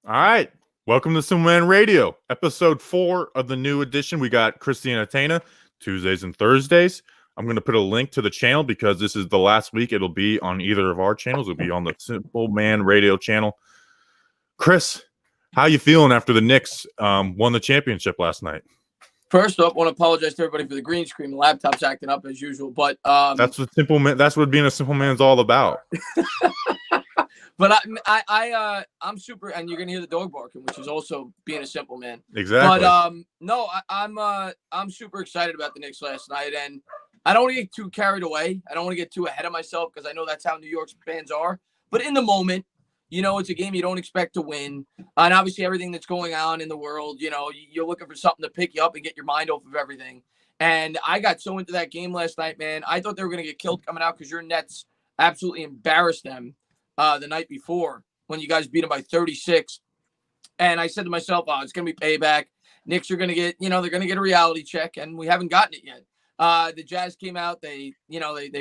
All right. Welcome to Simple Radio, episode 4 of the new edition. We got Christiana Tana, Tuesdays and Thursdays. I'm going to put a link to the channel because this is the last week. It'll be on either of our channels. It'll be on the Simple Man Radio channel. Chris, how you feeling after the Knicks won the championship last night? First up, I want to apologize to everybody for the green screen. The laptop's acting up as usual, but that's what That's what being a simple man's all about. But I'm super, and you're gonna hear the dog barking, which is also being a simple man. Exactly. But no, I'm super excited about the Knicks last night, and I don't want to get too carried away. I don't want to get too ahead of myself because I know that's how New York's fans are. But in the moment, it's a game you don't expect to win, and obviously everything that's going on in the world, you're looking for something to pick you up and get your mind off of everything. And I got so into that game last night, man. I thought they were gonna get killed coming out because your Nets absolutely embarrassed them the night before when you guys beat them by 36. And I said to myself, oh, it's going to be payback. Knicks are going to get, they're going to get a reality check, and we haven't gotten it yet. The Jazz came out. They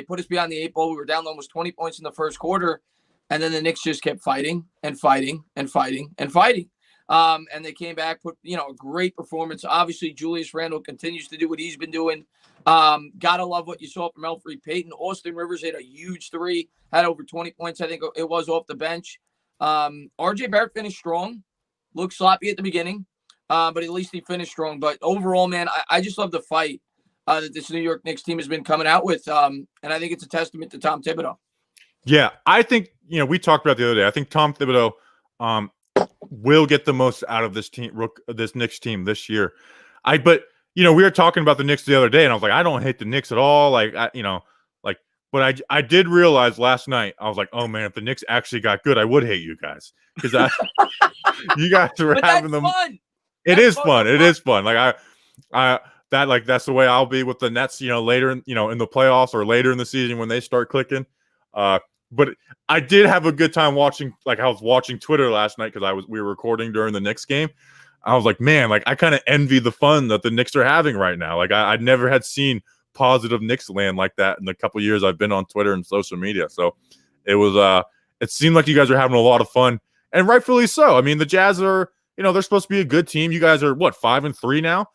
put us behind the 8 ball. We were down almost 20 points in the first quarter. And then the Knicks just kept fighting and fighting and fighting and fighting. And they came back, put, a great performance. Obviously, Julius Randle continues to do what he's been doing. Gotta love what you saw from Elfrid Payton. Austin Rivers hit a huge 3, had over 20 points, I think it was, off the bench. RJ Barrett finished strong. Looked sloppy at the beginning, but at least he finished strong. But overall, man, I just love the fight that this New York Knicks team has been coming out with. And I think it's a testament to Tom Thibodeau. Yeah, I think, we talked about the other day. I think Tom Thibodeau will get the most out of this team, this Knicks team this year. But we were talking about the Knicks the other day, and I was like, I don't hate the Knicks at all. But I did realize last night, I was like, oh man, if the Knicks actually got good, I would hate you guys because you guys were having them. Fun. It is fun. It is fun. That's the way I'll be with the Nets. Later in the playoffs or later in the season when they start clicking. But I did have a good time watching. I was watching Twitter last night because we were recording during the Knicks game. I was like, man, I kind of envy the fun that the Knicks are having right now. I never had seen positive Knicks land like that in the couple of years I've been on Twitter and social media. So it was, it seemed like you guys are having a lot of fun, and rightfully so. I mean, the Jazz are, they're supposed to be a good team. You guys are what, 5-3 now?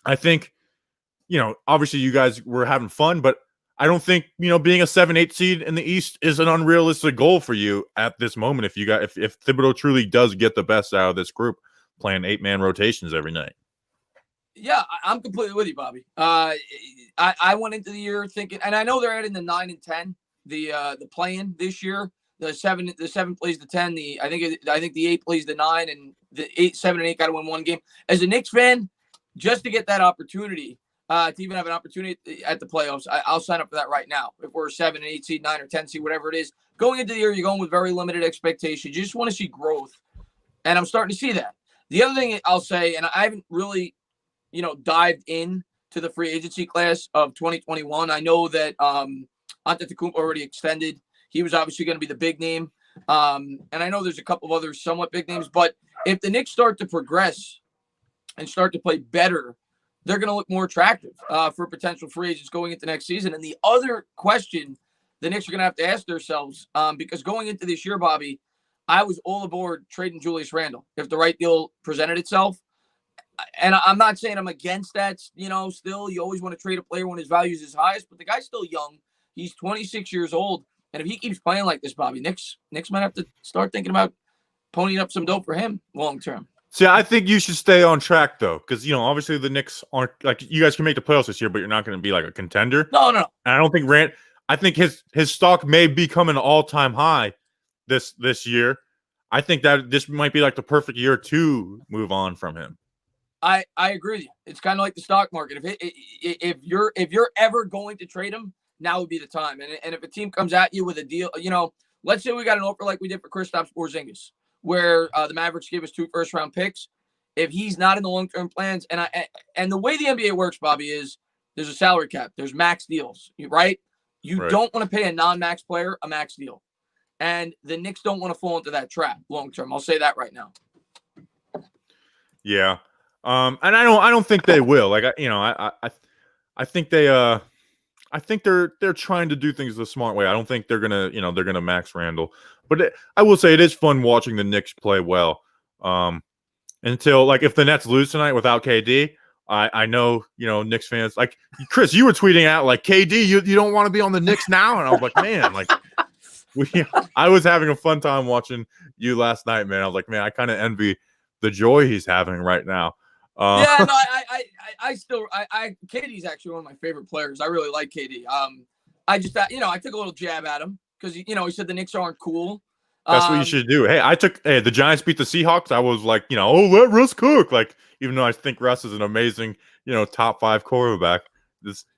I think, obviously you guys were having fun, but I don't think, being a 7-8 seed in the East is an unrealistic goal for you at this moment. If Thibodeau truly does get the best out of this group, playing 8-man rotations every night. Yeah, I'm completely with you, Bobby. I went into the year thinking, and I know they're adding the 9 and 10, the play-in this year. The seven plays the 10. I think the 8 plays the 9, and the 7 and 8 got to win one game. As a Knicks fan, just to get that opportunity, to even have an opportunity at the playoffs, I'll sign up for that right now. If we're a 7 and 8 seed, 9 or 10 seed, whatever it is, going into the year, you're going with very limited expectations. You just want to see growth, and I'm starting to see that. The other thing I'll say, and I haven't really, dived in to the free agency class of 2021. I know that Antetokounmpo already extended. He was obviously going to be the big name. And I know there's a couple of other somewhat big names. But if the Knicks start to progress and start to play better, they're going to look more attractive for potential free agents going into next season. And the other question the Knicks are going to have to ask themselves, because going into this year, Bobby, I was all aboard trading Julius Randle if the right deal presented itself. And I'm not saying I'm against that. Still, you always want to trade a player when his value is his highest. But the guy's still young. He's 26 years old. And if he keeps playing like this, Bobby, Knicks might have to start thinking about ponying up some dough for him long term. See, I think you should stay on track, though, because, obviously the Knicks aren't – you guys can make the playoffs this year, but you're not going to be like a contender. No. And I don't think I think his stock may become an all-time high this year. I think that this might be like the perfect year to move on from him. I agree with you. It's kind of like the stock market. If you're ever going to trade him, now would be the time. And if a team comes at you with a deal, let's say we got an offer like we did for Kristaps Porzingis, where the Mavericks gave us 2 first-round picks. If he's not in the long-term plans, and the way the NBA works, Bobby, is there's a salary cap, there's max deals, right? You don't want to pay a non-max player a max deal, and the Knicks don't want to fall into that trap long-term. I'll say that right now. Yeah. And I don't think they will. I think I think they're trying to do things the smart way. I don't think they're gonna max Randall. But I will say it is fun watching the Knicks play well. Until like if the Nets lose tonight without KD, I know Knicks fans like Chris, you were tweeting out like KD, you don't want to be on the Knicks now, and I was like, man, like I was having a fun time watching you last night, man. I was like, man, I kind of envy the joy he's having right now. Yeah, no, I still KD's actually one of my favorite players. I really like KD. I just I took a little jab at him because he said the Knicks aren't cool. That's what you should do. Hey, the Giants beat the Seahawks. I was like, let Russ cook. Like, even though I think Russ is an amazing, top 5 quarterback,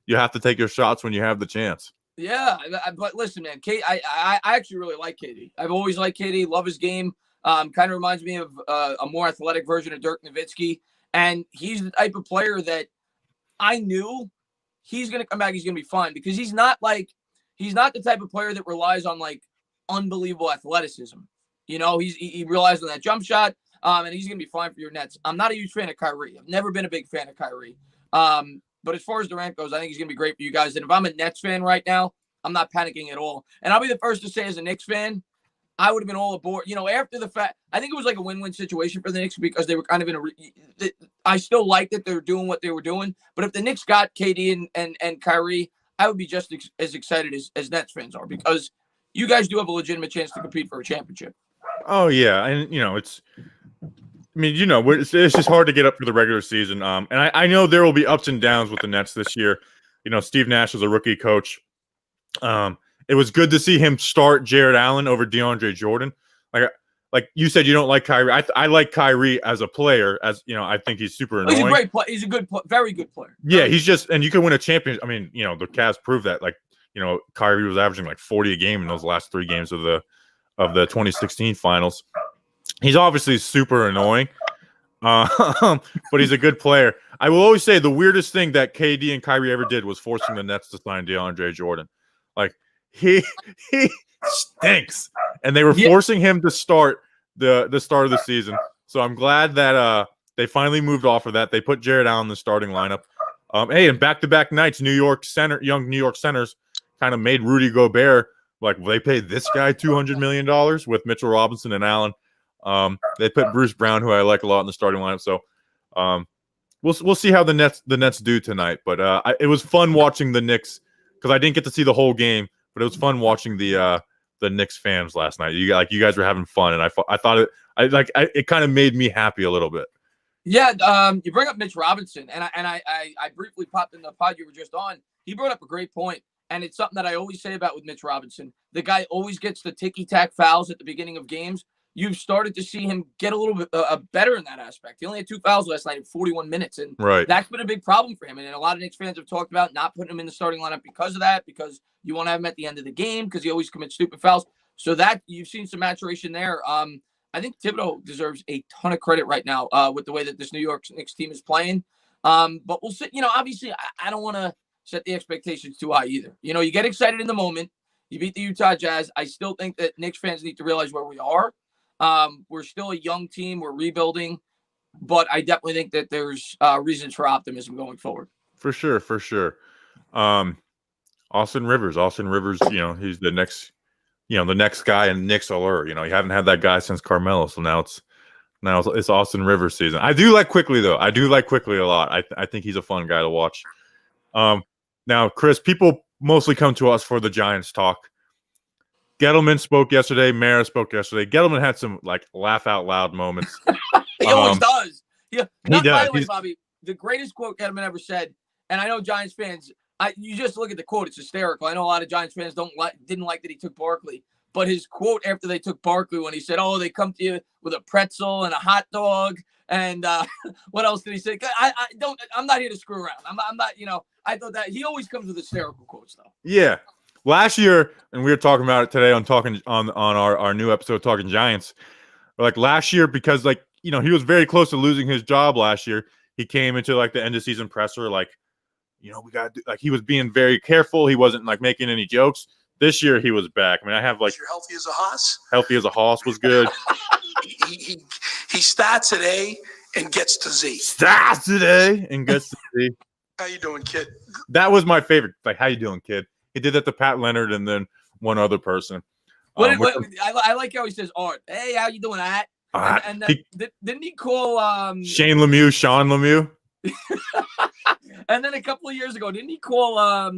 you have to take your shots when you have the chance. Yeah, but listen, man, I actually really like KD. I've always liked KD. Love his game. Kind of reminds me of a more athletic version of Dirk Nowitzki. And he's the type of player that I knew he's going to come back. He's going to be fine because he's not the type of player that relies on like unbelievable athleticism. He relies on that jump shot, and he's going to be fine for your Nets. I'm not a huge fan of Kyrie. I've never been a big fan of Kyrie. But as far as Durant goes, I think he's going to be great for you guys. And if I'm a Nets fan right now, I'm not panicking at all. And I'll be the first to say as a Knicks fan, I would have been all aboard. After the fact, I think it was like a win-win situation for the Knicks because they were kind of in I still like that they're doing what they were doing. But if the Knicks got KD and Kyrie, I would be just as excited as Nets fans are because you guys do have a legitimate chance to compete for a championship. Oh, yeah. And, it's just hard to get up for the regular season. And I know there will be ups and downs with the Nets this year. Steve Nash is a rookie coach. It was good to see him start Jared Allen over DeAndre Jordan. Like you said, you don't like Kyrie. I like Kyrie as a player. As I think he's super annoying. He's a great player. He's a good, very good player. Yeah, he's just, and you can win a championship. I mean, the Cavs proved that. Like, Kyrie was averaging like 40 a game in those last 3 games of the 2016 finals. He's obviously super annoying, but he's a good player. I will always say the weirdest thing that KD and Kyrie ever did was forcing the Nets to sign DeAndre Jordan. Like he stinks, and they were forcing him to start the start of the season. So I'm glad that they finally moved off of that. They put Jared Allen in the starting lineup. Hey, and back-to-back nights, young New York centers kind of made Rudy Gobert like they paid this guy $200 million with Mitchell Robinson and Allen. They put Bruce Brown, who I like a lot, in the starting lineup. So we'll see how the Nets do tonight. But it was fun watching the Knicks because I didn't get to see the whole game, but it was fun watching the Knicks fans last night. You guys were having fun, and I thought it kind of made me happy a little bit. Yeah, you bring up Mitch Robinson, and I briefly popped in the pod you were just on. He brought up a great point, and it's something that I always say about with Mitch Robinson. The guy always gets the ticky-tack fouls at the beginning of games. You've started to see him get a little bit better in that aspect. He only had 2 fouls last night in 41 minutes, and that's been a big problem for him. And a lot of Knicks fans have talked about not putting him in the starting lineup because of that, because you want to have him at the end of the game because he always commits stupid fouls. So that you've seen some maturation there. I think Thibodeau deserves a ton of credit right now with the way that this New York Knicks team is playing. But we'll see. Obviously, I don't want to set the expectations too high either. You get excited in the moment. You beat the Utah Jazz. I still think that Knicks fans need to realize where we are. We're still a young team. We're rebuilding. But I definitely think that there's reasons for optimism going forward. For sure. Austin Rivers, he's the next guy in Knicks alert. You haven't had that guy since Carmelo, so now it's Austin Rivers season. I do like Quickly though. I do like Quickly a lot. I think he's a fun guy to watch. Now, Chris, people mostly come to us for the Giants talk. Gettleman spoke yesterday. Mara spoke yesterday. Gettleman had some laugh out loud moments. He always does. Yeah, he does. By the way, Bobby, the greatest quote Gettleman ever said, and I know Giants fans. You just look at the quote; it's hysterical. I know a lot of Giants fans didn't like that he took Barkley, but his quote after they took Barkley, when he said, "Oh, they come to you with a pretzel and a hot dog," and what else did he say? I'm not here to screw around. I'm not. I thought that he always comes with hysterical quotes, though. Yeah, last year, and we were talking about it today on our new episode Talking Giants. Last year, because he was very close to losing his job last year. He came into the end of season presser we got to do, he was being very careful. He wasn't making any jokes. This year he was back. I mean, I have You're healthy as a hoss. Healthy as a hoss was good. he starts at A and gets to Z. Starts today and gets to Z. How you doing, kid? That was my favorite. How you doing, kid? He did that to Pat Leonard and then one other person. Which I like how he says, "Art, hey, how you doing, At?" And didn't he call Shane Lemieux, Sean Lemieux? And then a couple of years ago, didn't he call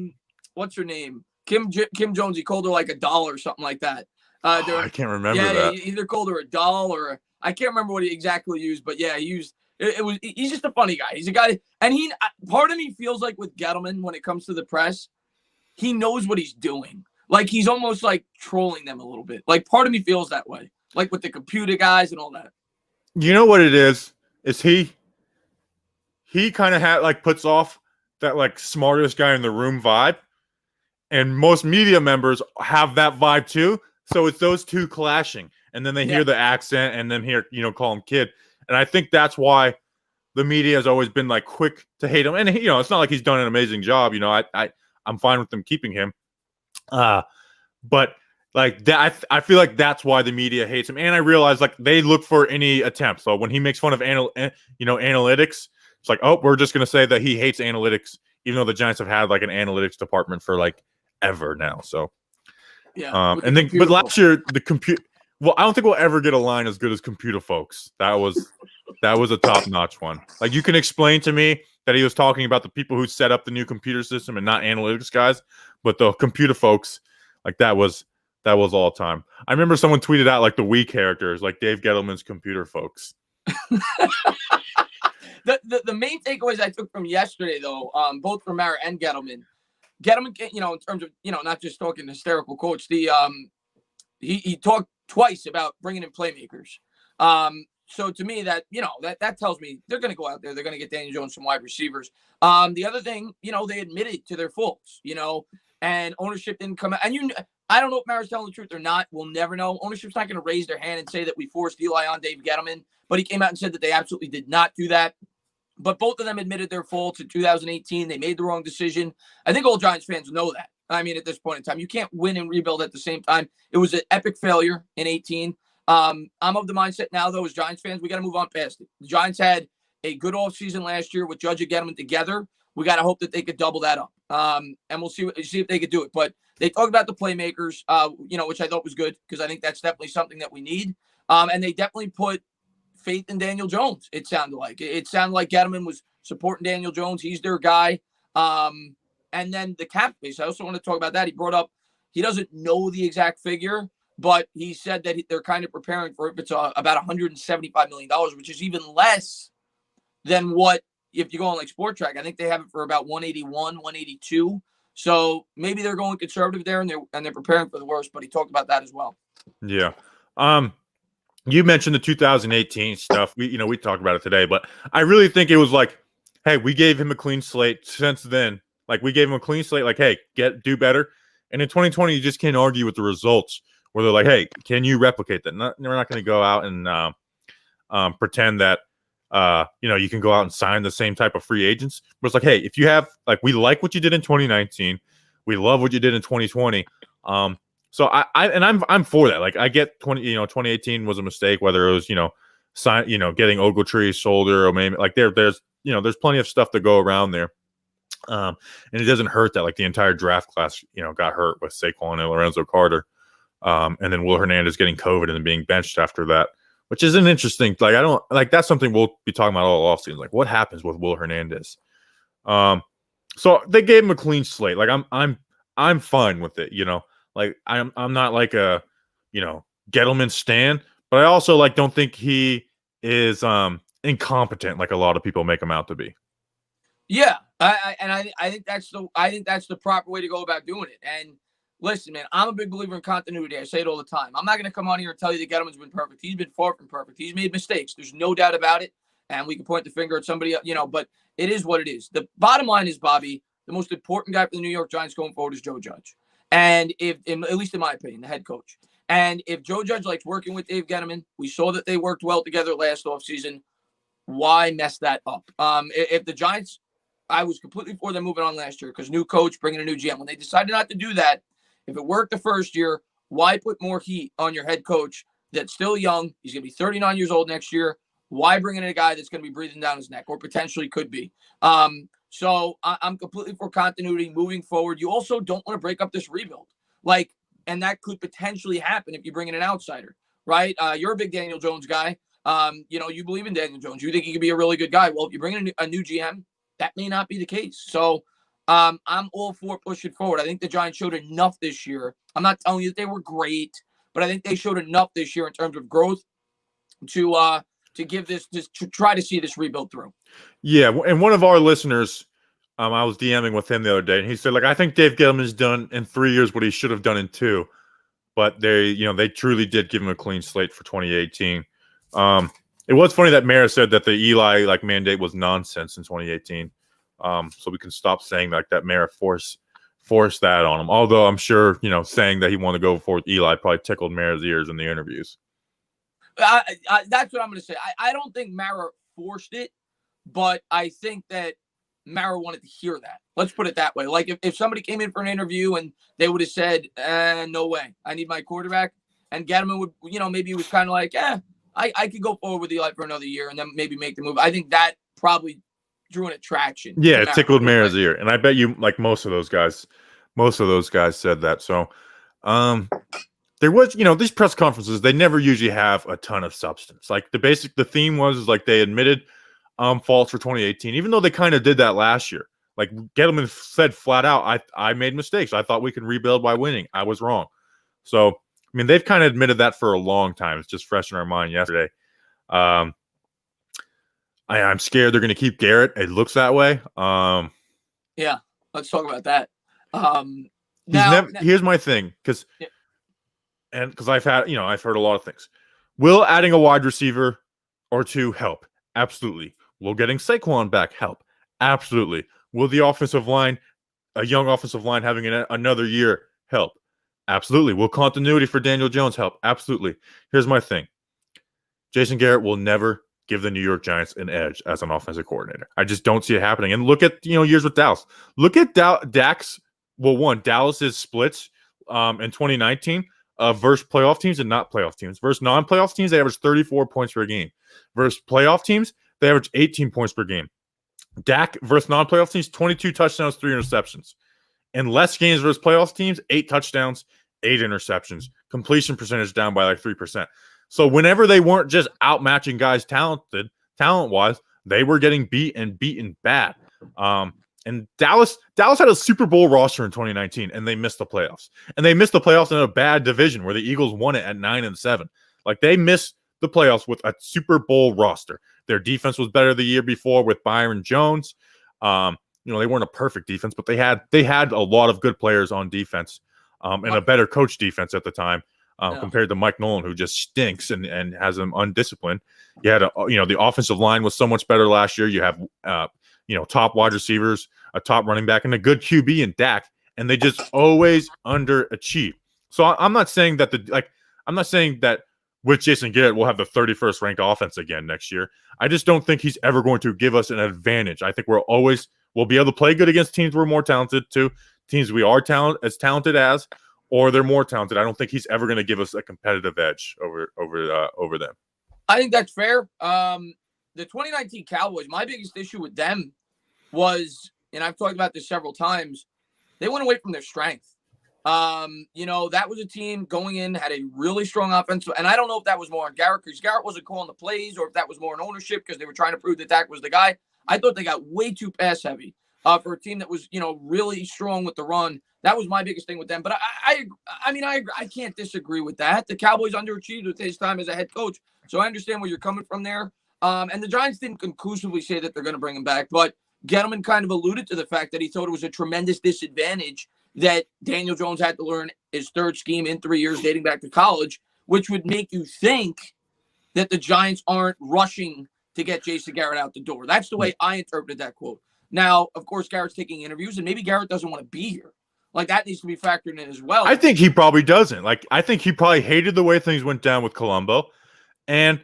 what's her name? Kim Jones? He called her like a doll or something like that. I can't remember that. Yeah, he either called her a doll or I can't remember what he exactly used, but yeah, he used it was. He's just a funny guy. He's a guy, and part of me feels like with Gettleman when it comes to the press, he knows what he's doing. Like he's almost like trolling them a little bit. Like part of me feels that way. Like with the computer guys and all that. You know what it is? Is he kind of puts off that like smartest guy in the room vibe, and most media members have that vibe too. So it's those two clashing, and then they hear the accent, and then call him kid, and I think that's why the media has always been like quick to hate him. And it's not like he's done an amazing job. I'm fine with them keeping him, but like that, I feel like that's why the media hates him. And I realize like they look for any attempt. So when he makes fun of analytics. It's like, oh, we're just going to say that he hates analytics, even though the Giants have had like an analytics department for like ever now. So, and then, but last year the compute. Well, I don't think we'll ever get a line as good as Computer Folks. That was a top notch one. Like you can explain to me that he was talking about the people who set up the new computer system and not analytics guys, but the Computer Folks, like that was all time. I remember someone tweeted out like the Wii characters, like Dave Gettleman's Computer Folks. The main takeaways I took from yesterday, though, both from Mara and Gettleman, in terms of, not just talking hysterical quotes, he talked twice about bringing in playmakers. So to me, that tells me they're going to go out there. They're going to get Daniel Jones some wide receivers. The other thing, they admitted to their faults, and ownership didn't come out. And I don't know if Mara's telling the truth or not. We'll never know. Ownership's not going to raise their hand and say that we forced Eli on Dave Gettleman, but he came out and said that they absolutely did not do that. But both of them admitted their faults in 2018. They made the wrong decision. I think all Giants fans know that. I mean, at this point in time, you can't win and rebuild at the same time. It was an epic failure in 18. I'm of the mindset now, though, as Giants fans, we got to move on past it. The Giants had a good offseason last year with Judge and Gettleman together. We got to hope that they could double that up. And we'll see if they could do it. But they talked about the playmakers, which I thought was good because I think that's definitely something that we need. And they definitely put faith in Daniel Jones. It sounded like Gettleman was supporting Daniel Jones. He's their guy. And then the cap space. I also want to talk about that. He brought up he doesn't know the exact figure, but he said that they're kind of preparing for it. It's about $175 million, which is even less than what if you go on like Sport Track. I think they have it for about 181, 182. So maybe they're going conservative there, and they're preparing for the worst. But he talked about that as well. Yeah. You mentioned the 2018 stuff. We talked about it today, but I really think it was like, hey, we gave him a clean slate since then. Like we gave him a clean slate, like, hey, do better. And in 2020, you just can't argue with the results where they're like, hey, can you replicate that? We're not going to go out and pretend that, you can go out and sign the same type of free agents. But it's like, hey, if you have, like, we like what you did in 2019. We love what you did in 2020. So I'm for that. Like I get 2018 was a mistake, whether it was, getting Ogletree's shoulder or maybe like there's plenty of stuff to go around there. And it doesn't hurt that like the entire draft class, got hurt with Saquon and Lorenzo Carter. And then Will Hernandez getting COVID and then being benched after that, which is an interesting, like, I don't like, that's something we'll be talking about all offseason. Like what happens with Will Hernandez? So they gave him a clean slate. Like I'm fine with it, Like I'm not like a, Gettleman stan, but I also like don't think he is incompetent like a lot of people make him out to be. Yeah, I think that's the proper way to go about doing it. And listen, man, I'm a big believer in continuity. I say it all the time. I'm not going to come on here and tell you that Gettleman's been perfect. He's been far from perfect. He's made mistakes. There's no doubt about it. And we can point the finger at somebody, but it is what it is. The bottom line is, Bobby, the most important guy for the New York Giants going forward is Joe Judge. And at least in my opinion, the head coach. And if Joe Judge likes working with Dave Gettleman, we saw that they worked well together last offseason. Why mess that up? If the Giants, I was completely for them moving on last year because new coach, bringing a new GM. When they decided not to do that, if it worked the first year, why put more heat on your head coach that's still young? He's going to be 39 years old next year. Why bring in a guy that's going to be breathing down his neck or potentially could be? So I'm completely for continuity moving forward. You also don't want to break up this rebuild. Like and that could potentially happen if you bring in an outsider, right? You're a big Daniel Jones guy. You believe in Daniel Jones. You think he could be a really good guy. Well, if you bring in a new GM, that may not be the case. So I'm all for pushing forward. I think the Giants showed enough this year. I'm not telling you that they were great, but I think they showed enough this year in terms of growth to give this to try to see this rebuild through. Yeah, and one of our listeners, I was DMing with him the other day, and he said, like, I think Dave Gettleman's done in 3 years what he should have done in 2, but they truly did give him a clean slate for 2018. It was funny that Mara said that the Eli mandate was nonsense in 2018. So we can stop saying that Mara forced that on him. Although I'm sure saying that he wanted to go for Eli probably tickled Mara's ears in the interviews. That's what I'm going to say. I don't think Mara forced it, but I think that Mara wanted to hear that. Let's put it that way. Like if somebody came in for an interview and they would have said, no way, I need my quarterback. And Gettleman would, maybe he was kind of like, I could go forward with Eli for another year and then maybe make the move. I think that probably drew an attraction. Yeah, it tickled Mara's ear. And I bet you most of those guys said that. So there was, these press conferences, they never usually have a ton of substance. Like the theme was they admitted faults for 2018, even though they kind of did that last year. Like Gettleman said flat out, I made mistakes. I thought we could rebuild by winning. I was wrong. So, I mean, they've kind of admitted that for a long time. It's just fresh in our mind yesterday. I'm scared they're going to keep Garrett. It looks that way. Yeah, let's talk about that. Here's my thing, because I've heard a lot of things. Will adding a wide receiver or two help? Absolutely. Will getting Saquon back help? Absolutely. Will the offensive line, a young offensive line having another year help? Absolutely. Will continuity for Daniel Jones help? Absolutely. Here's my thing. Jason Garrett will never give the New York Giants an edge as an offensive coordinator. I just don't see it happening. And look at, years with Dallas. Look at Dak's, Dallas's splits in 2019 versus playoff teams and not playoff teams. Versus non-playoff teams, they averaged 34 points per game. Versus playoff teams, they averaged 18 points per game. Dak versus non-playoff teams, 22 touchdowns, 3 interceptions. In less games versus playoff teams, 8 touchdowns, 8 interceptions. Completion percentage down by 3%. So whenever they weren't just outmatching guys talent-wise, they were getting beaten bad. And Dallas had a Super Bowl roster in 2019, and they missed the playoffs. And they missed the playoffs in a bad division where the Eagles won it at 9-7. They missed the playoffs with a Super Bowl roster. Their defense was better the year before with Byron Jones. They weren't a perfect defense, but they had a lot of good players on defense, and a better coach defense at the time. Compared to Mike Nolan, who just stinks and has them undisciplined. You had the offensive line was so much better last year. You have top wide receivers, a top running back, and a good QB in Dak, and they just always underachieve. So I'm not saying that with Jason Garrett we'll have the 31st ranked offense again next year. I just don't think he's ever going to give us an advantage. I think we'll be able to play good against teams we're more talented to, teams we are talented as. Or they're more talented. I don't think he's ever going to give us a competitive edge over them. I think that's fair. The 2019 Cowboys, my biggest issue with them was, and I've talked about this several times, they went away from their strength. That was a team going in, had a really strong offense. And I don't know if that was more on Garrett, because Garrett wasn't calling the plays, or if that was more on ownership because they were trying to prove that Dak was the guy. I thought they got way too pass heavy for a team that was, really strong with the run. That was my biggest thing with them. But I can't disagree with that. The Cowboys underachieved with his time as a head coach. So I understand where you're coming from there. And the Giants didn't conclusively say that they're going to bring him back. But Gettleman kind of alluded to the fact that he thought it was a tremendous disadvantage that Daniel Jones had to learn his third scheme in 3 years dating back to college, which would make you think that the Giants aren't rushing to get Jason Garrett out the door. That's the way I interpreted that quote. Now, of course, Garrett's taking interviews, and maybe Garrett doesn't want to be here. That needs to be factored in as well. I think he probably doesn't. I think he probably hated the way things went down with Colombo. And,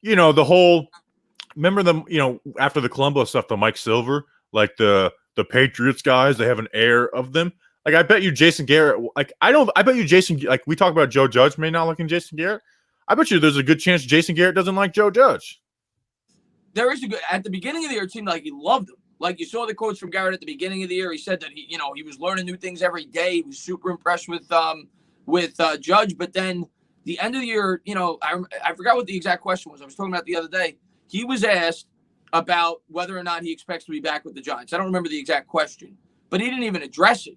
the whole – remember them, after the Colombo stuff, the Mike Silver, the Patriots guys, they have an air of them. I bet you Jason Garrett – I bet you Jason – we talk about Joe Judge may not liking Jason Garrett. I bet you there's a good chance Jason Garrett doesn't like Joe Judge. There is at the beginning of the year, it seemed like he loved him. You saw the quotes from Garrett at the beginning of the year. He said that he was learning new things every day. He was super impressed with with Judge, but then the end of the year, I forgot what the exact question was. I was talking about the other day. He was asked about whether or not he expects to be back with the Giants. I don't remember the exact question, but he didn't even address it.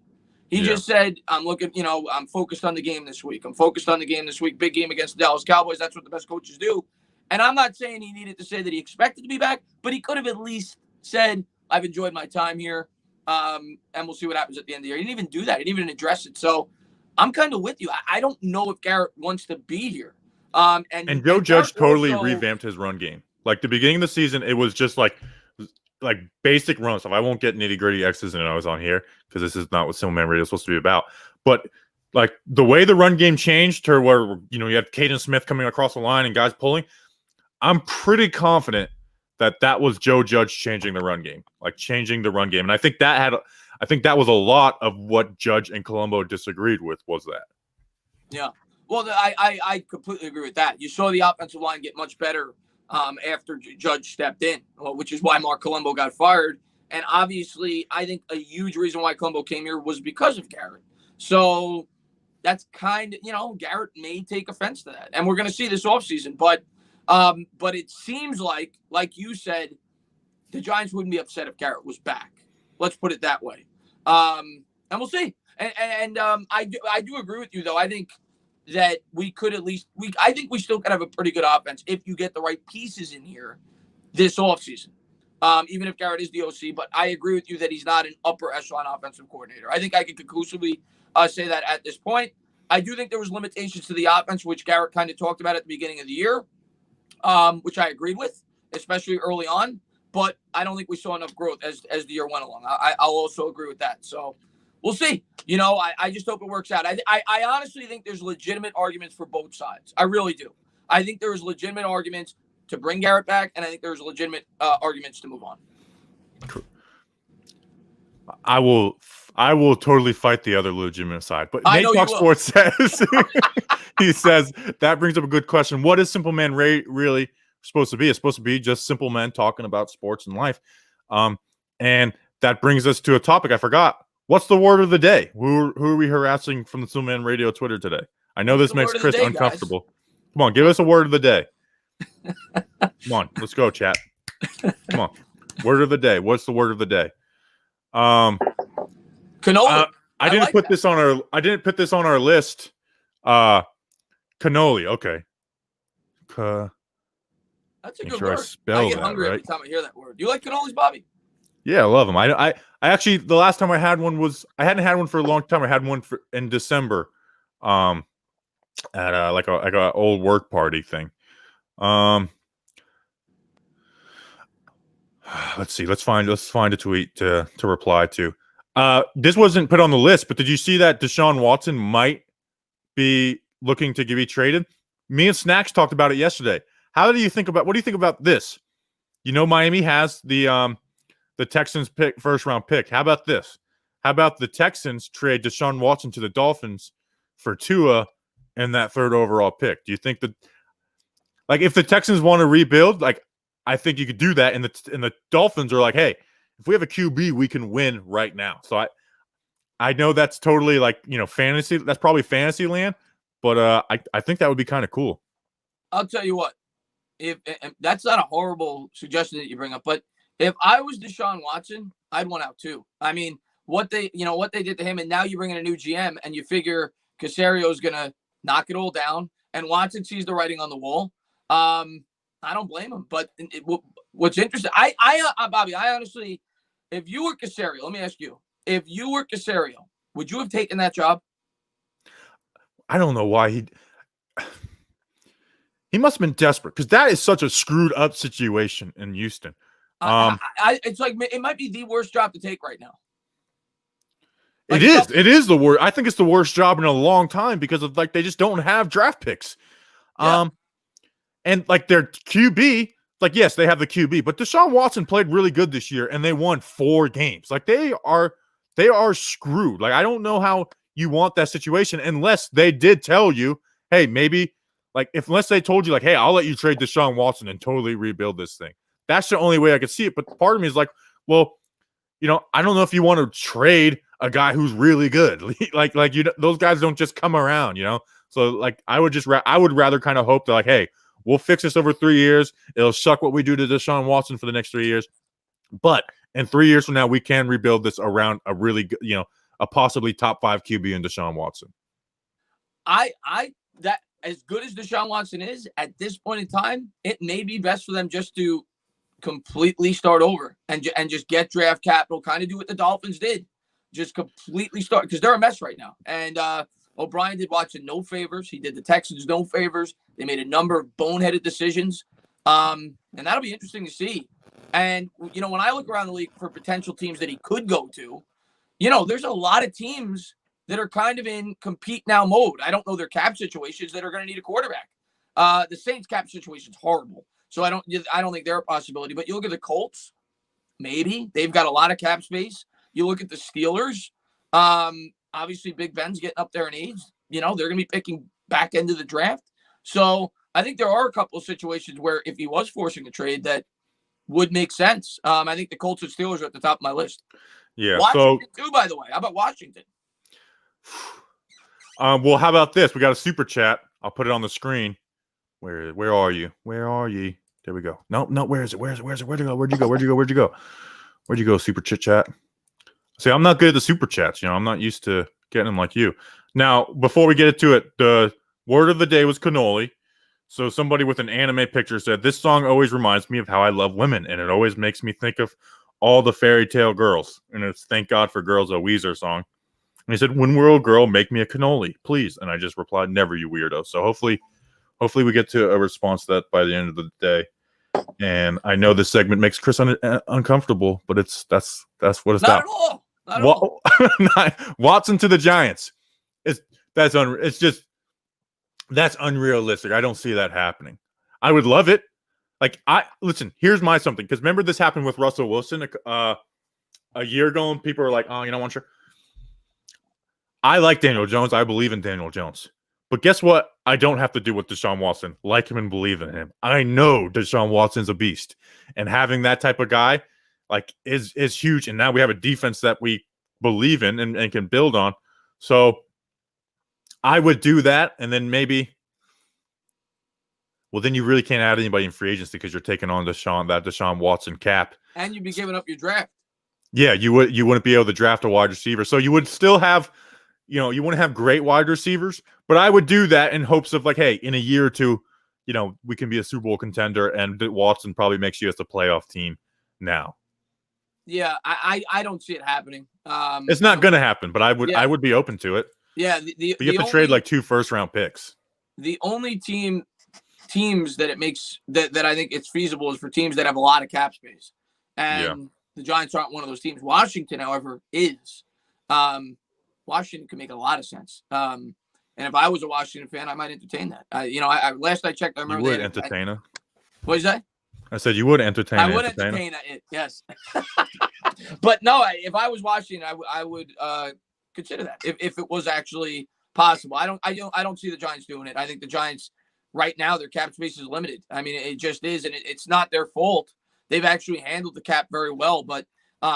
He just said, I'm looking, I'm focused on the game this week. I'm focused on the game this week. Big game against the Dallas Cowboys. That's what the best coaches do. And I'm not saying he needed to say that he expected to be back, but he could have at least said, I've enjoyed my time here, and we'll see what happens at the end of the year. He didn't even do that. He didn't even address it. So I'm kind of with you. I don't know if Garrett wants to be here. And Joe Judge totally revamped his run game. Like the beginning of the season, it was just like basic run stuff. I won't get nitty gritty X's and O's on here because this is not what Simple Man Radio is supposed to be about. But like the way the run game changed to where you have Caden Smith coming across the line and guys pulling, I'm pretty confident that was Joe Judge changing the run game, like changing the run game. And I think that was a lot of what Judge and Colombo disagreed with was that. Yeah. Well, I completely agree with that. You saw the offensive line get much better after Judge stepped in, which is why Mark Colombo got fired. And obviously, I think a huge reason why Colombo came here was because of Garrett. So that's kind of, Garrett may take offense to that. And we're going to see this offseason. But it seems like you said, the Giants wouldn't be upset if Garrett was back. Let's put it that way. And we'll see. And I do agree with you, though. I think that we could at least I think we still could have a pretty good offense if you get the right pieces in here this offseason. Even if Garrett is the OC, but I agree with you that he's not an upper echelon offensive coordinator. I think I can conclusively say that at this point. I do think there was limitations to the offense, which Garrett kind of talked about at the beginning of the year, which I agreed with, especially early on. But I don't think we saw enough growth as the year went along. I'll also agree with that. So we'll see. I just hope it works out. I honestly think there's legitimate arguments for both sides. I really do. I think there's legitimate arguments to bring Garrett back, and I think there's legitimate arguments to move on. I will totally fight the other legitimate side. But Nate Talk Sports says, he says, that brings up a good question. What is Simple Man really supposed to be? It's supposed to be just simple men talking about sports and life. And that brings us to a topic I forgot. What's the word of the day? Who are we harassing from the Simple Man Radio Twitter today? I know this makes Chris uncomfortable. Guys. Come on, give us a word of the day. Come on, let's go, chat. Come on. Word of the day. What's the word of the day? Cannoli. I didn't put this on our list. Cannoli. Okay. That's a good word. I get hungry every time I hear that word. You like cannolis, Bobby? Yeah, I love them. I actually, the last time I had one was, I hadn't had one for a long time. I had one in December, at like a old work party thing. Let's see. Let's find a tweet to reply to. This wasn't put on the list, but did you see that Deshaun Watson might be looking to be traded? Me and Snacks talked about it yesterday. What do you think about this? Miami has the Texans first round pick. How about this? How about the Texans trade Deshaun Watson to the Dolphins for Tua and that third overall pick? Do you think that, like, if the Texans want to rebuild, like, I think you could do that, and the Dolphins are like, hey, if we have a QB, we can win right now. So I know that's totally like, fantasy. That's probably fantasy land, but I think that would be kind of cool. I'll tell you what, if that's not a horrible suggestion that you bring up, but if I was Deshaun Watson, I'd want out too. I mean, what they did to him, and now you bring in a new GM, and you figure Casario's gonna knock it all down, and Watson sees the writing on the wall. I don't blame him. But what's interesting, Bobby, I honestly, if you were Casario, let me ask you, if you were Casario, would you have taken that job? I don't know why he must have been desperate, because that is such a screwed up situation in Houston. It's like, it might be the worst job to take right now. Like, it is the worst. I think it's the worst job in a long time because of, like, they just don't have draft picks. Yeah. And like their QB, like, yes, they have the QB, but Deshaun Watson played really good this year and they won 4 games. Like, they are screwed. Like, I don't know how you want that situation unless they did tell you, hey, maybe, like, unless they told you, like, hey, I'll let you trade Deshaun Watson and totally rebuild this thing. That's the only way I could see it. But part of me is like, well, I don't know if you want to trade a guy who's really good. Those guys don't just come around, So like I would rather kind of hope that like, hey, we'll fix this over 3 years. It'll suck what we do to Deshaun Watson for the next 3 years. But in 3 years from now, we can rebuild this around a really good, a possibly top 5 QB in Deshaun Watson. That as good as Deshaun Watson is at this point in time, it may be best for them just to completely start over and just get draft capital, kind of do what the Dolphins did, just completely start, because they're a mess right now. And O'Brien did Watson no favors. He did the Texans no favors. They made a number of boneheaded decisions, and that'll be interesting to see. And when I look around the league for potential teams that he could go to, there's a lot of teams that are kind of in compete now mode. I don't know their cap situations that are going to need a quarterback. The Saints cap situation is horrible. So I don't think they're a possibility. But you look at the Colts, maybe. They've got a lot of cap space. You look at the Steelers. Obviously, Big Ben's getting up there in age. They're going to be picking back end of the draft. So I think there are a couple of situations where if he was forcing a trade that would make sense. I think the Colts and Steelers are at the top of my list. Yeah. Washington too, by the way. How about Washington? Well, how about this? We got a super chat. I'll put it on the screen. Where are you? Where are you? There we go. No, where is it? Where'd you go? Where'd you go, super chit chat? See, I'm not good at the super chats. I'm not used to getting them like you. Now, before we get into it, the word of the day was cannoli. So somebody with an anime picture said, this song always reminds me of how I love women, and it always makes me think of all the fairy tale girls. And it's Thank God for Girls, a Weezer song. And he said, when we're a girl, make me a cannoli, please. And I just replied, never, you weirdo. So hopefully we get to a response to that by the end of the day. And I know this segment makes Chris uncomfortable, but that's what it's Not about. at all. Watson to the Giants. That's unrealistic. I don't see that happening. I would love it. Listen, here's my something. Because remember this happened with Russell Wilson a year ago, and people were like, oh, I'm sure. I like Daniel Jones. I believe in Daniel Jones. But guess what? I don't have to do with Deshaun Watson. Like him and believe in him. I know Deshaun Watson's a beast. And having that type of guy is huge. And now we have a defense that we believe in and can build on. So I would do that, and then maybe. Well, then you really can't add anybody in free agency because you're taking on Deshaun Watson cap, and you'd be giving up your draft. Yeah, you wouldn't be able to draft a wide receiver, so you would still have, you wouldn't have great wide receivers, but I would do that in hopes of hey, in a year or two, we can be a Super Bowl contender, and Watson probably makes you as a playoff team now. Yeah, I don't see it happening. It's not going to happen, but I would be open to it. Yeah, you have to trade 2 first-round picks. The only teams that it makes that I think it's feasible is for teams that have a lot of cap space, and the Giants aren't one of those teams. Washington, however, is. Washington can make a lot of sense. And if I was a Washington fan, I might entertain that. Last I checked, I remember you would entertain it. What is that? I said you would entertain. I would entertain it. Yes, but no. If I was Washington, I would consider that if it was actually possible. I don't see the Giants doing it. I think the Giants right now, their cap space is limited. I mean, it just is, and it's not their fault. They've actually handled the cap very well, but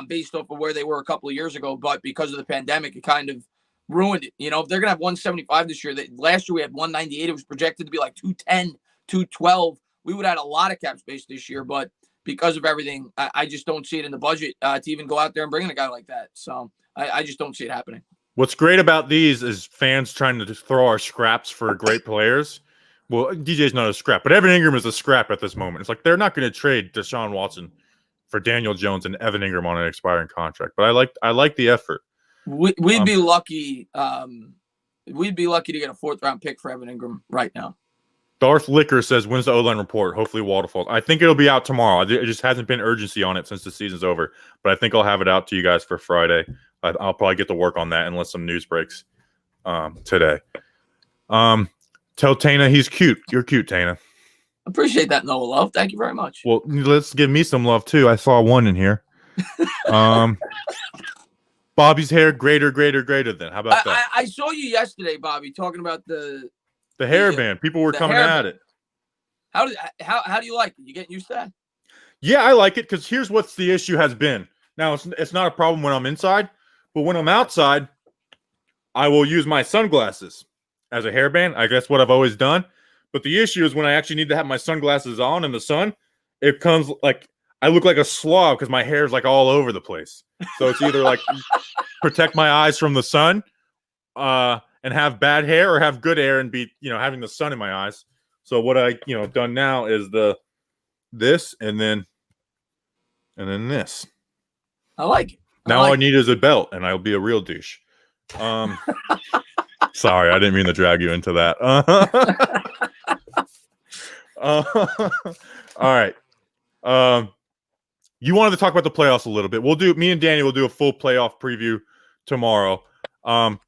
based off of where they were a couple of years ago. But because of the pandemic, it kind of ruined it. If they're gonna have 175 this year, last year we had 198. It was projected to be 210, 212. We would have had a lot of cap space this year, but because of everything, I just don't see it in the budget to even go out there and bring in a guy like that. So I just don't see it happening. What's great about these is fans trying to just throw our scraps for great players. Well, DJ's not a scrap, but Evan Ingram is a scrap at this moment. It's they're not going to trade Deshaun Watson for Daniel Jones and Evan Ingram on an expiring contract. But I like the effort. We'd be lucky. We'd be lucky to get a 4th-round pick for Evan Ingram right now. Darth Licker says, when's the O-line report? Hopefully Waddle falls. I think it'll be out tomorrow. It just hasn't been urgency on it since the season's over. But I think I'll have it out to you guys for Friday. I'll probably get to work on that unless some news breaks today. Tell Tana he's cute. You're cute, Tana. Appreciate that, Noah Love. Thank you very much. Well, let's give me some love, too. I saw one in here. Bobby's hair, greater than. How about that? I saw you yesterday, Bobby, talking about the hairband. People were coming at it. How do you like it? You getting used to that? Yeah, I like it because here's what the issue has been. Now, it's not a problem when I'm inside, but when I'm outside, I will use my sunglasses as a hairband. I guess what I've always done. But the issue is when I actually need to have my sunglasses on in the sun, it comes like I look like a slob because my hair is like all over the place. So it's either like protect my eyes from the sun and have bad hair, or have good hair and be, having the sun in my eyes. So what I, done now is this and then this. I like it. Now all I need is a belt, and I'll be a real douche. Sorry, I didn't mean to drag you into that. All right. You wanted to talk about the playoffs a little bit. Me and Danny will do a full playoff preview tomorrow. What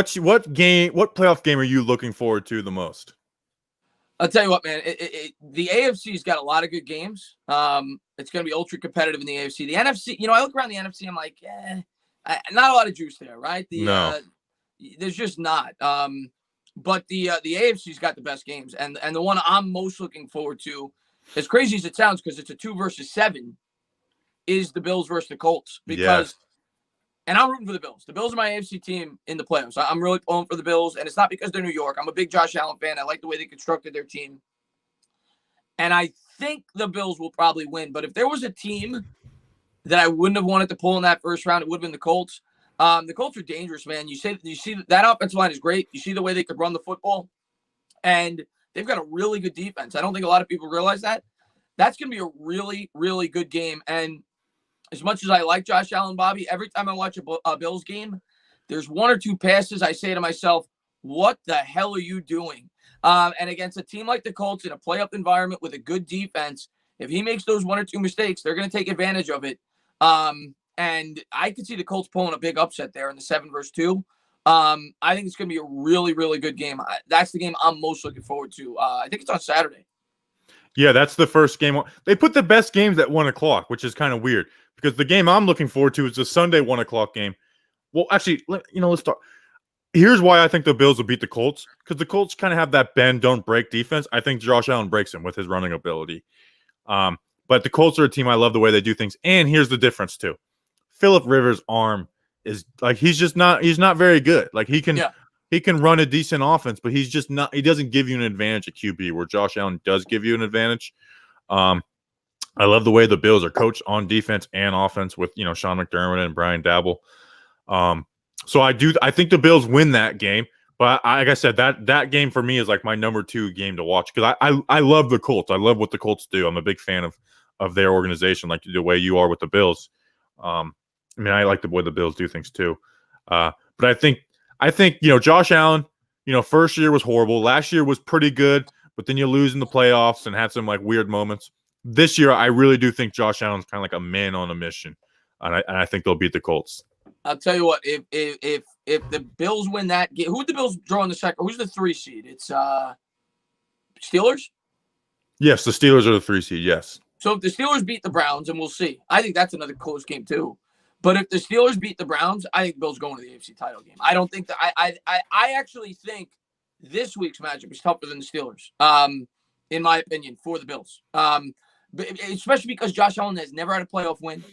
playoff game are you looking forward to the most? I'll tell you what, man. The AFC's got a lot of good games. It's going to be ultra competitive in the AFC. The NFC, I look around the NFC, I'm like, not a lot of juice there, right? No. There's just not. But the AFC's got the best games, and the one I'm most looking forward to, as crazy as it sounds, because it's a 2 versus 7, is the Bills versus the Colts. Because, and I'm rooting for the Bills. The Bills are my AFC team in the playoffs. I'm really pulling for the Bills, and it's not because they're New York. I'm a big Josh Allen fan. I like the way they constructed their team, and I think the Bills will probably win. But if there was a team that I wouldn't have wanted to pull in that first round, it would have been the Colts. The Colts are dangerous, man. You see that offensive line is great. You see the way they could run the football, and they've got a really good defense. I don't think a lot of people realize that. That's going to be a really, really good game. And as much as I like Josh Allen, Bobby, every time I watch a Bills game, there's one or two passes I say to myself, what the hell are you doing? And against a team like the Colts in a playoff environment with a good defense, if he makes those one or two mistakes, they're going to take advantage of it. And I could see the Colts pulling a big upset there in the 7 versus 2. I think it's going to be a really, really good game. That's the game I'm most looking forward to. I think it's on Saturday. Yeah, that's the first game. They put the best games at 1 o'clock, which is kind of weird because the game I'm looking forward to is the Sunday 1 o'clock game. Well, actually, let's start. Here's why I think the Bills will beat the Colts, because the Colts kind of have that bend, don't break defense. I think Josh Allen breaks him with his running ability. But the Colts are a team I love the way they do things. And here's the difference, too. Phillip Rivers' arm is like he's not very good. Like he can run a decent offense, but he doesn't give you an advantage at QB, where Josh Allen does give you an advantage. I love the way the Bills are coached on defense and offense with Sean McDermott and Brian Dabble. So I think the Bills win that game. But like I said, that game for me is like my number 2 game to watch, because I love the Colts. I love what the Colts do. I'm a big fan of their organization, like the way you are with the Bills. I like the way the Bills do things too. But I think Josh Allen, first year was horrible. Last year was pretty good, but then you lose in the playoffs and had some like weird moments. This year, I really do think Josh Allen's kind of like a man on a mission, and I think they'll beat the Colts. I'll tell you what, if the Bills win that game, who'd the Bills draw in the second? Who's the 3 seed? It's Steelers? Yes, the Steelers are the 3 seed, yes. So if the Steelers beat the Browns, and we'll see. I think that's another close game too. But if the Steelers beat the Browns, I think the Bills going to the AFC title game. I don't think that I actually think this week's matchup is tougher than the Steelers, in my opinion, for the Bills. Especially because Josh Allen has never had a playoff win.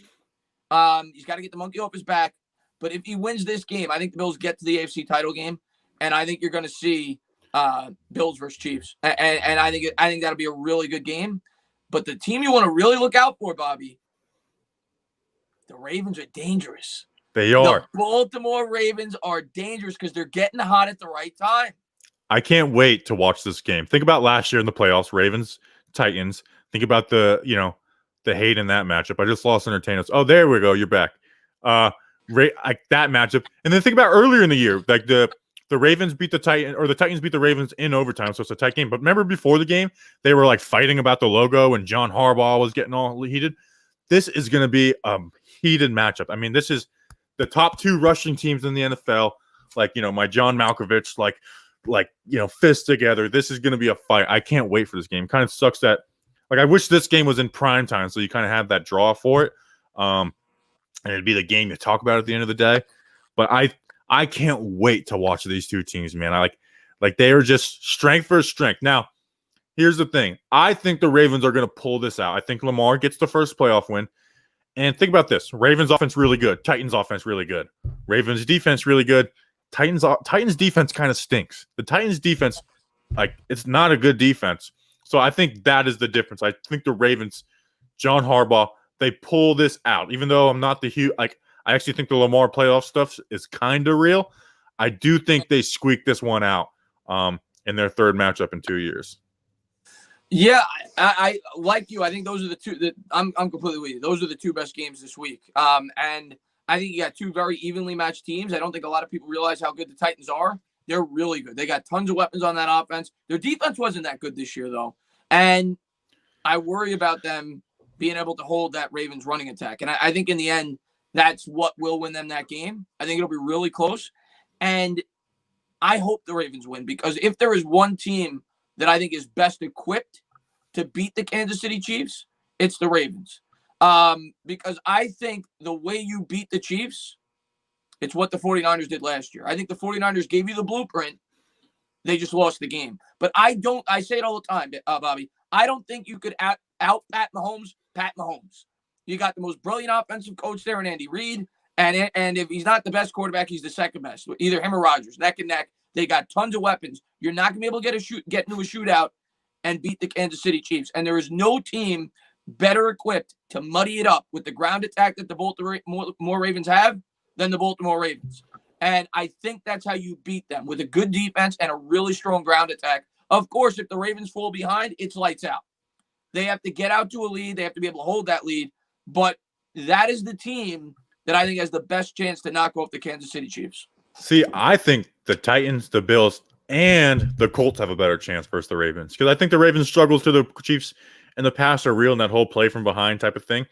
He's got to get the monkey off his back. But if he wins this game, I think the Bills get to the AFC title game, and I think you're going to see Bills versus Chiefs, and I think that'll be a really good game. But the team you want to really look out for, Bobby, the Ravens are dangerous. They are. The Baltimore Ravens are dangerous because they're getting hot at the right time. I can't wait to watch this game. Think about last year in the playoffs, Ravens, Titans. Think about the hate in that matchup. I just lost entertainers. Oh, there we go. You're back. Like that matchup. And then think about earlier in the year, like the Ravens beat the Titans, or the Titans beat the Ravens in overtime. So it's a tight game. But remember before the game, they were like fighting about the logo, and John Harbaugh was getting all heated. This is going to be a heated matchup. I mean, this is the top 2 rushing teams in the NFL. Like, my John Malkovich, fists together. This is going to be a fight. I can't wait for this game. Kind of sucks that, I wish this game was in prime time, so you kind of have that draw for it. And it'd be the game to talk about at the end of the day. But I can't wait to watch these 2 teams, man. I like they are just strength for strength. Now, here's the thing. I think the Ravens are going to pull this out. I think Lamar gets the first playoff win. And think about this: Ravens offense really good, Titans offense really good, Ravens defense really good. Titans defense kind of stinks. The Titans defense, like, it's not a good defense. So I think that is the difference. I think the Ravens, John Harbaugh, they pull this out. Even though I'm not the huge, like, I actually think the Lamar playoff stuff is kind of real. I do think they squeak this one out in their third matchup in 2 years. Yeah, I like you. I think those are the two that I'm completely with you. Those are the two best games this week. And I think you got two very evenly matched teams. I don't think a lot of people realize how good the Titans are. They're really good. They got tons of weapons on that offense. Their defense wasn't that good this year, though. And I worry about them being able to hold that Ravens running attack. And I think in the end, that's what will win them that game. I think it'll be really close. And I hope the Ravens win, because if there is one team that I think is best equipped to beat the Kansas City Chiefs, it's the Ravens. Because I think the way you beat the Chiefs, it's what the 49ers did last year. I think the 49ers gave you the blueprint. They just lost the game. But I say it all the time, Bobby, I don't think you could out Pat Mahomes. You got the most brilliant offensive coach there in Andy Reid. And if he's not the best quarterback, he's the second best. Either him or Rodgers, neck and neck. They got tons of weapons. You're not going to be able to get into a shootout and beat the Kansas City Chiefs. And there is no team better equipped to muddy it up with the ground attack that the Baltimore Ravens have than the Baltimore Ravens. And I think that's how you beat them, with a good defense and a really strong ground attack. Of course, if the Ravens fall behind, it's lights out. They have to get out to a lead. They have to be able to hold that lead. But that is the team that I think has the best chance to knock off the Kansas City Chiefs. See, I think the Titans, the Bills, and the Colts have a better chance versus the Ravens, because I think the Ravens' struggles to the Chiefs in the past are real, in that whole play from behind type of thing.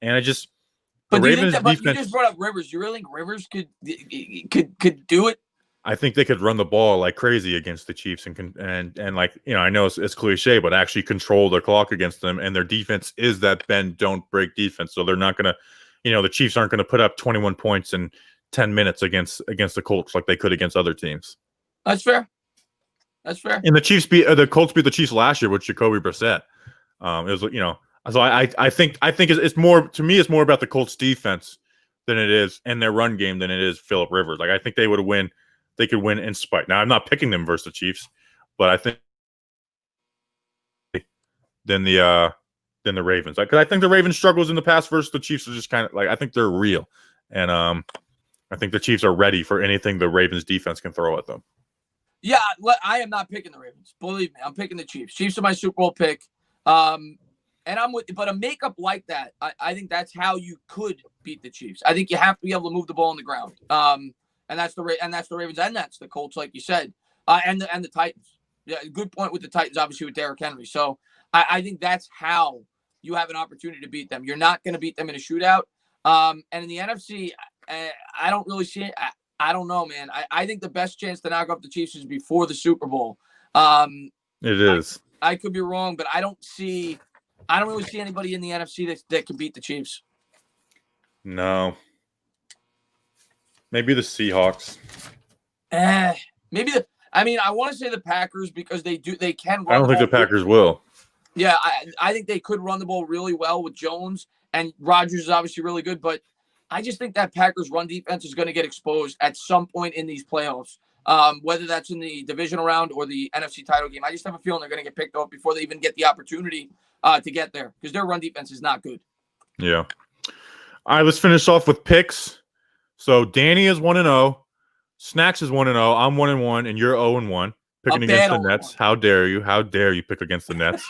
And I just, but the do you Ravens' think that, defense, you just brought up Rivers. You really think Rivers could do it? I think they could run the ball like crazy against the Chiefs and like, you know, I know it's cliche, but actually control the clock against them. And their defense is that bend, don't break defense. So they're not going to, you know, the Chiefs aren't going to put up 21 points in 10 minutes against the Colts like they could against other teams. That's fair. And the Colts beat the Chiefs last year with Jacoby Brissett. It was, you know, so I think it's more, to me, it's more about the Colts defense than it is, and their run game, than it is Phillip Rivers. Like, I think they would win. They could win in spite. Now, I'm not picking them versus the Chiefs, but I think than the Ravens. Because I think the Ravens' struggles in the past versus the Chiefs are just kind of like, I think they're real, and I think the Chiefs are ready for anything the Ravens' defense can throw at them. Yeah, I am not picking the Ravens. Believe me, I'm picking the Chiefs. Chiefs are my Super Bowl pick. And I'm with, but a makeup like that, I think that's how you could beat the Chiefs. I think you have to be able to move the ball on the ground. And that's the Ravens, and that's the Colts, like you said, and the Titans. Yeah, good point with the Titans, obviously, with Derrick Henry. So I think that's how you have an opportunity to beat them. You're not going to beat them in a shootout. And in the NFC, I don't really see it. I don't know, man. I think the best chance to knock off the Chiefs is before the Super Bowl. It is. I could be wrong, but I don't really see anybody in the NFC that can beat the Chiefs. No. Maybe the Seahawks. I want to say the Packers, because they can run. I don't think the Packers will. Yeah, I think they could run the ball really well with Jones, and Rodgers is obviously really good, but I just think that Packers run defense is going to get exposed at some point in these playoffs, whether that's in the divisional round or the NFC title game. I just have a feeling they're going to get picked off before they even get the opportunity to get there, because their run defense is not good. Yeah. All right, let's finish off with picks. So Danny is 1-0. Snacks is 1-0. I'm 1-1, and you're 0-1. Picking against the Nets. How dare you? How dare you pick against the Nets?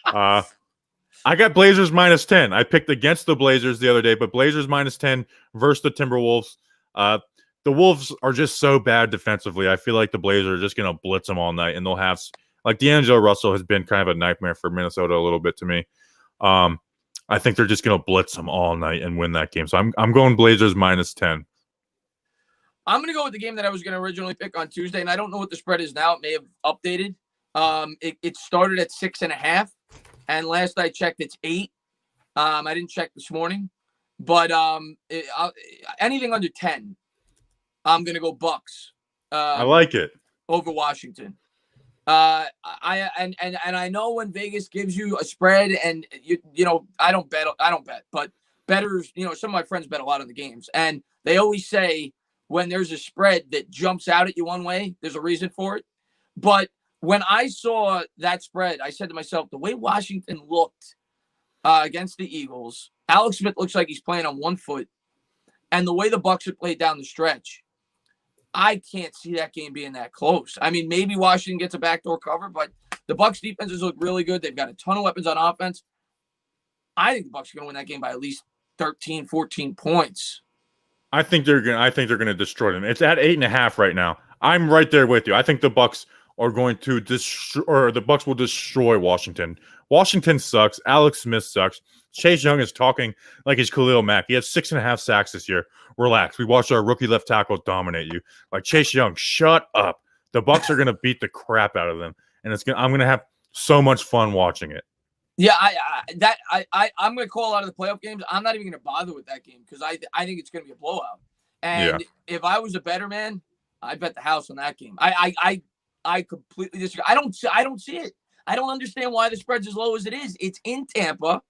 I got Blazers -10. I picked against the Blazers the other day, but Blazers -10 versus the Timberwolves. The Wolves are just so bad defensively. I feel like the Blazers are just going to blitz them all night, and they'll have, like, D'Angelo Russell has been kind of a nightmare for Minnesota a little bit to me. I think they're just going to blitz them all night and win that game. So I'm going Blazers -10. I'm going to go with the game that I was going to originally pick on Tuesday, and I don't know what the spread is now. It may have updated. It started at 6.5, and last I checked, it's 8. I didn't check this morning, but anything under 10, I'm going to go Bucks. I like it over Washington. I know when Vegas gives you a spread, and you know I don't bet, but bettors, some of my friends bet a lot on the games, and they always say when there's a spread that jumps out at you one way, there's a reason for it. But when I saw that spread, I said to myself, the way Washington looked against the Eagles, Alex Smith looks like he's playing on one foot, and the way the Bucs have played down the stretch, I can't see that game being that close. I mean, maybe Washington gets a backdoor cover, but the Bucs defenses look really good. They've got a ton of weapons on offense. I think the Bucs are going to win that game by at least 13, 14 points. I think they're gonna destroy them. It's at 8.5 right now. I'm right there with you. I think the Bucs are going to the Bucs will destroy Washington. Washington sucks. Alex Smith sucks. Chase Young is talking like he's Khalil Mack. He had 6.5 sacks this year. Relax. We watched our rookie left tackle dominate you. Like, Chase Young, shut up. The Bucs are gonna beat the crap out of them, and I'm gonna have so much fun watching it. Yeah, I'm going to call out of the playoff games. I'm not even going to bother with that game because I think it's going to be a blowout. And if I was a better man, I'd bet the house on that game. I completely disagree. I don't see it. I don't understand why the spread's as low as it is. It's in Tampa.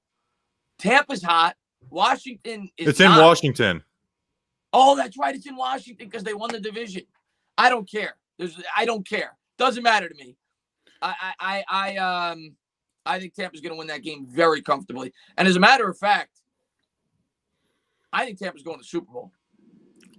Tampa's hot. Washington is It's in Washington. Oh, that's right. It's in Washington because they won the division. I don't care. I don't care. Doesn't matter to me. I think Tampa's going to win that game very comfortably. And as a matter of fact, I think Tampa's going to the Super Bowl.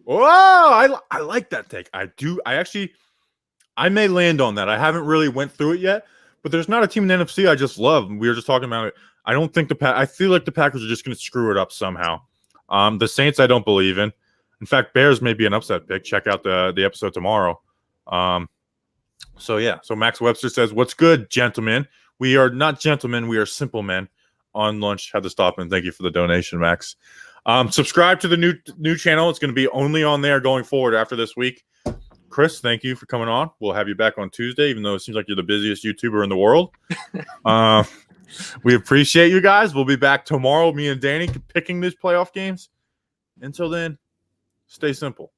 Whoa, I like that take. I may land on that. I haven't really went through it yet, but there's not a team in the NFC I just love. We were just talking about it. I don't think I feel like the Packers are just going to screw it up somehow. The Saints I don't believe in. In fact, Bears may be an upset pick. Check out the episode tomorrow. So Max Webster says, "What's good, gentlemen? We are not gentlemen. We are simple men on lunch." Had to stop and thank you for the donation, Max. Subscribe to the new channel. It's going to be only on there going forward after this week. Chris, thank you for coming on. We'll have you back on Tuesday, even though it seems like you're the busiest YouTuber in the world. We appreciate you guys. We'll be back tomorrow, me and Danny, picking these playoff games. Until then, stay simple.